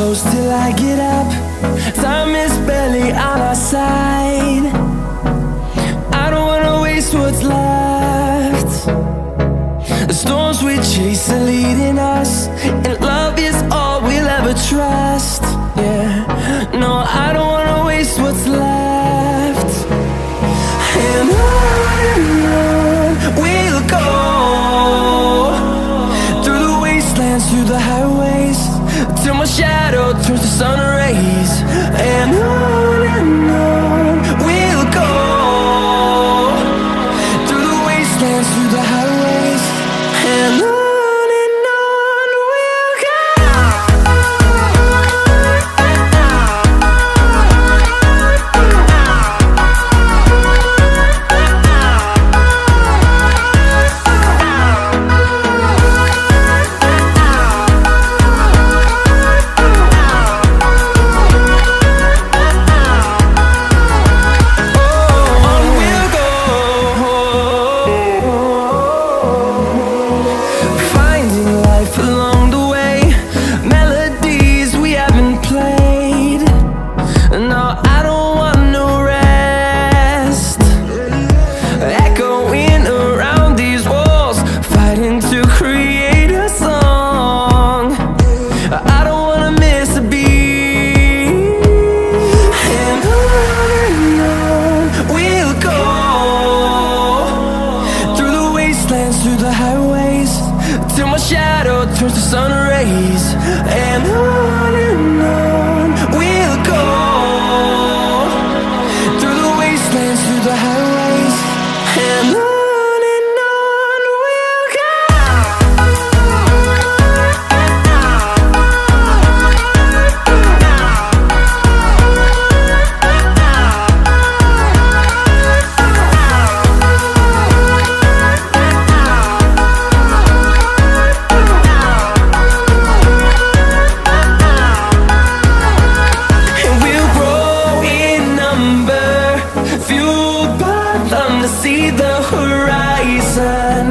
close till I get up. Time is barely on our side. I don't wanna waste what's left. The storms we chase are leading us, and love is all we'll ever trust. Yeah, no, I don't wanna waste what's left. And on we'll go, through the wastelands, through the highways, till my shadow turns to sun rays. And on we'll go, through the wastelands, through the highways, and on we'll go. Through the highways, till my shadow turns to sun rays. And on we'll go, through the wastelands, through the highways, and on we'll go. See the horizon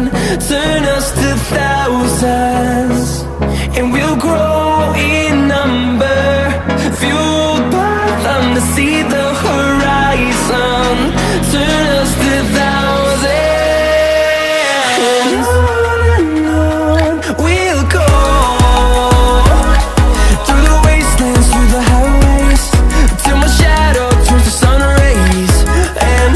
turn us to thousands, and we'll grow in number, fueled by them. To see the horizon turn us to thousands, and on we'll go, through the wastelands, through the highways, till my shadow turns to sun rays. And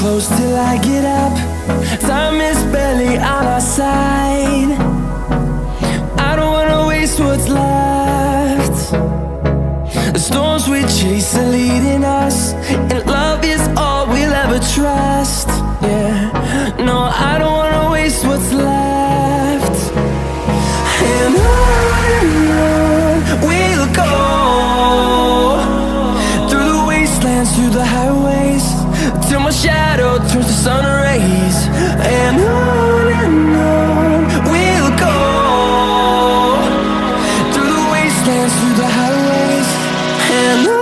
close till I get up. Time is barely on our side. I don't wanna waste what's left. The storms we chase are leading us, and love is all we'll ever trust. Yeah, no, I don't wanna waste what's left. And on we'll go, through the wastelands, through the highways, till my shadow turns to sun rays. And on we'll go, through the wastelands, through the highways, and on.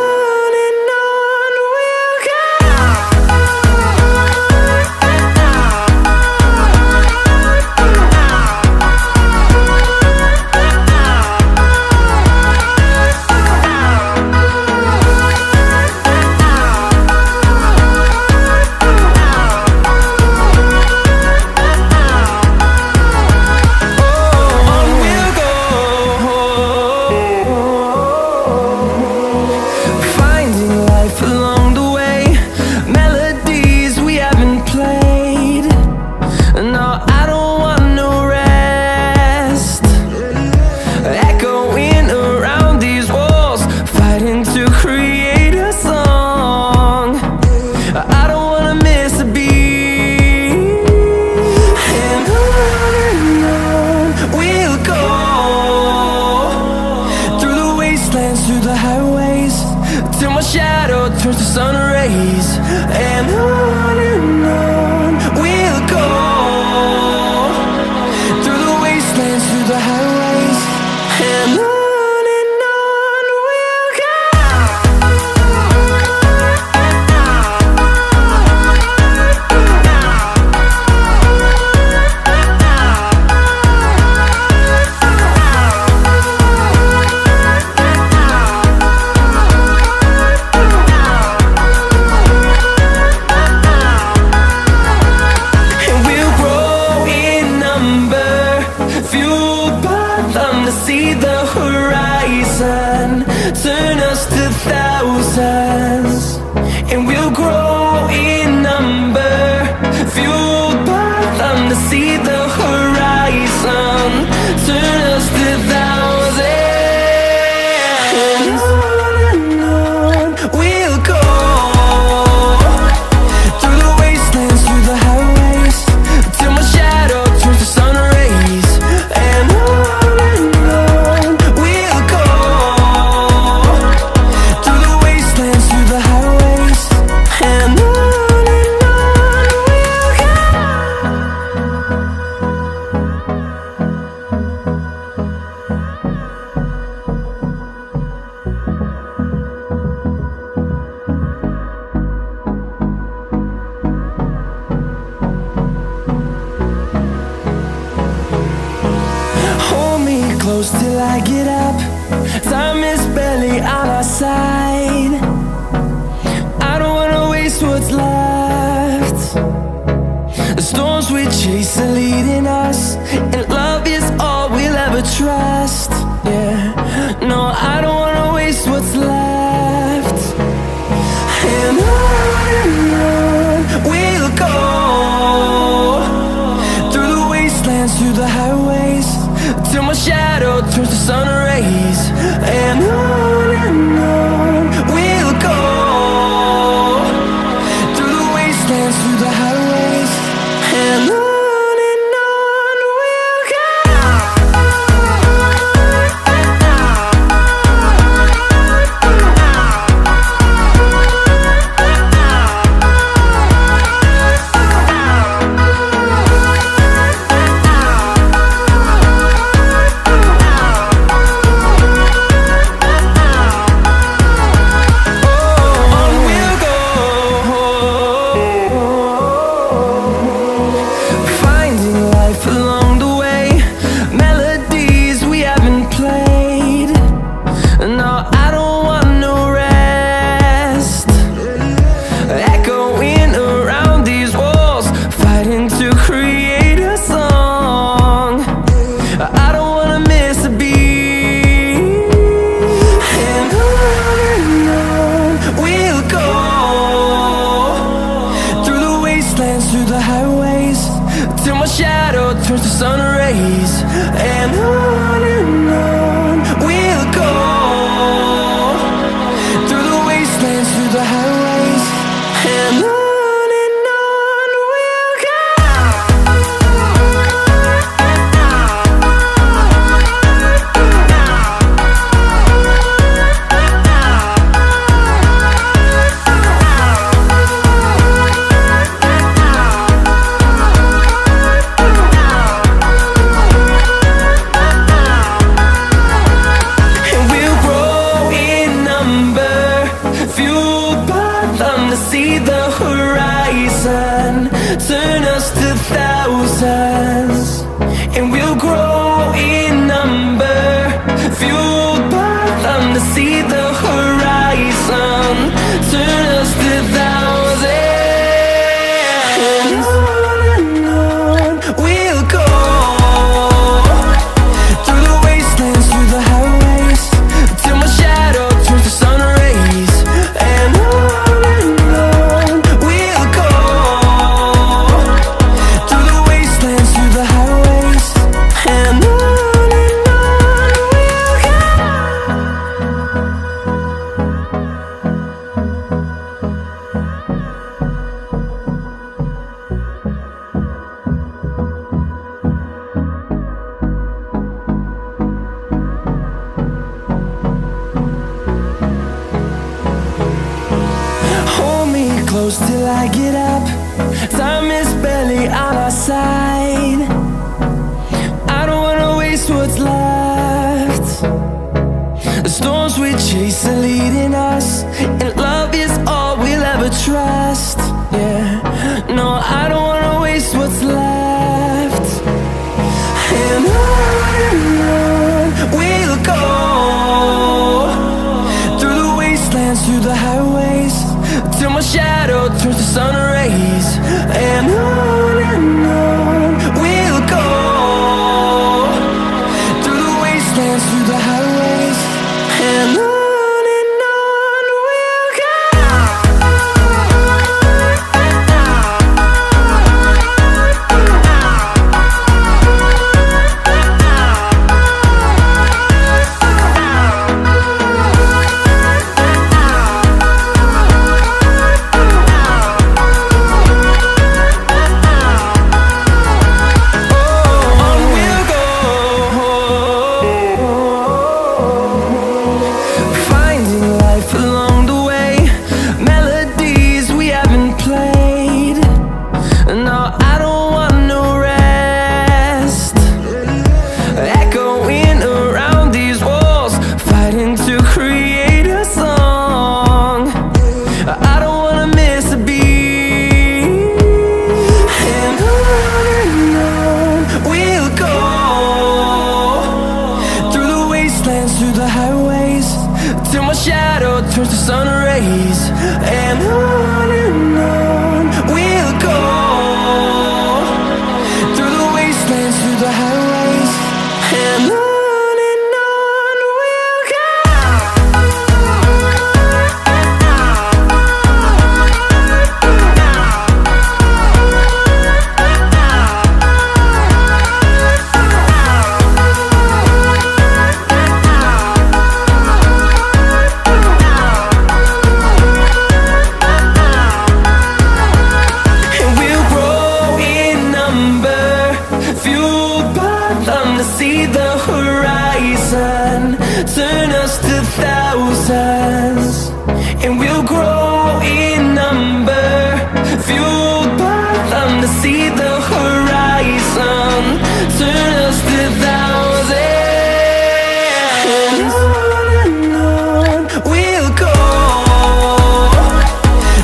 Oh, wastelands, through the highways, till my shadow turns to sun rays. And on we'll go, through the wastelands, through the highways, and on we'll go. See the horizon turn us to thousands, and we'll grow in number, fueled by them. To see the horizon turn us to thousands, and on we'll go, through the wastelands, through the highways, till my shadow turns to sun rays. And close till I get up. Time is barely on our side. I don't wanna waste what's left. The storms we chase are leading us, and love is all we'll ever trust. Yeah, no, I don't wanna waste what's left. And on we'll go, through the wastelands, through the highways, till my shadow turns to sun rays. And on we'll go, through the wastelands, through the highways, and on we'll go. Through the highways, till my shadow turns to sun rays. And on we'll go, through the wastelands, through the highways, and on. See the horizon turn us to thousands, and we'll grow in number, fueled by them. To see the horizon turn us to thousands, and on we'll go, through the wastelands, through the highways, till my shadow turns to sun rays. And and on we'll go. close till I get up. Time is barely on our side. I don't wanna waste what's left. The storms we chase are leading us, and love is all we'll ever trust. Yeah, no, I don't wanna waste what's left. And on we'll go, through the wastelands, through the highways, till my shadow turns to sun rays. And on we'll go, through the wastelands, through the highways, and on we'll go. Through the highways, till my shadow turns to sun rays. And on we'll go, through the wastelands, through the highways, and on we'll go. See the horizon turn us to thousands, and we'll grow in number, fueled by them. To see the horizon turn us to thousands, and on we'll go,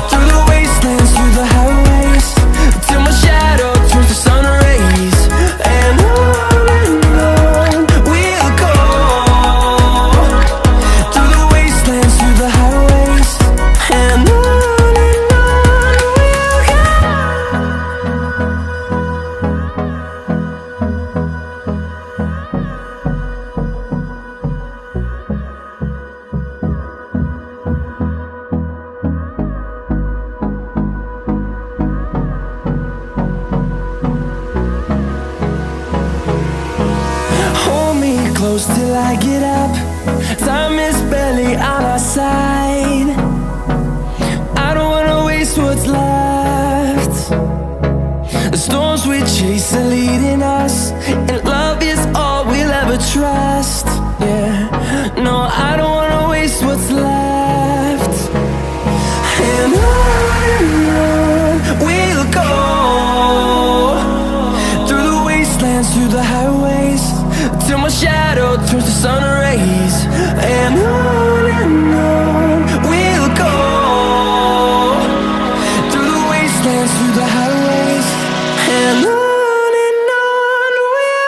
through the wastelands, through the highways, till my shadow turns to sun rays. And close till I get up. Time is barely on our side. I don't wanna waste what's left. The storms we chase are leading us, and love is all we'll ever trust. Yeah, no, I don't wanna waste what's left. And on we'll go, through the wastelands, through the highways, till my shadow turns to sun rays. And on we'll go, through the wastelands, through the highways, and on we'll go.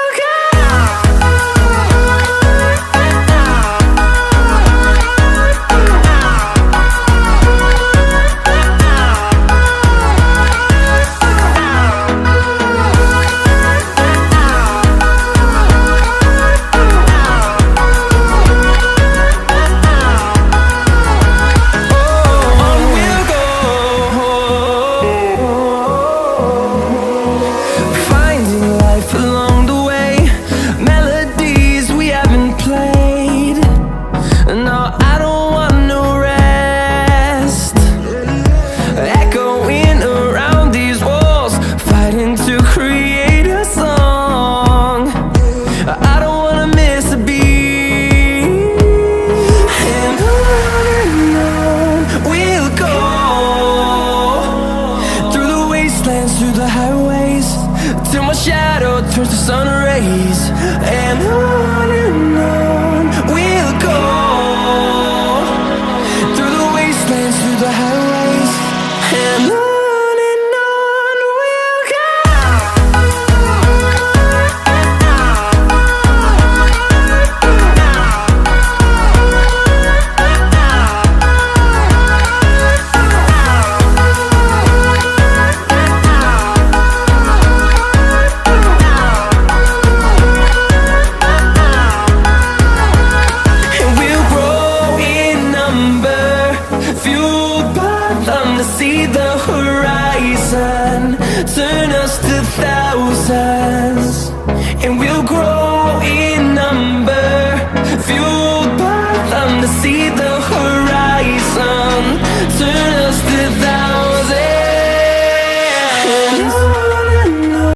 sun, turn us to thousands, and we'll grow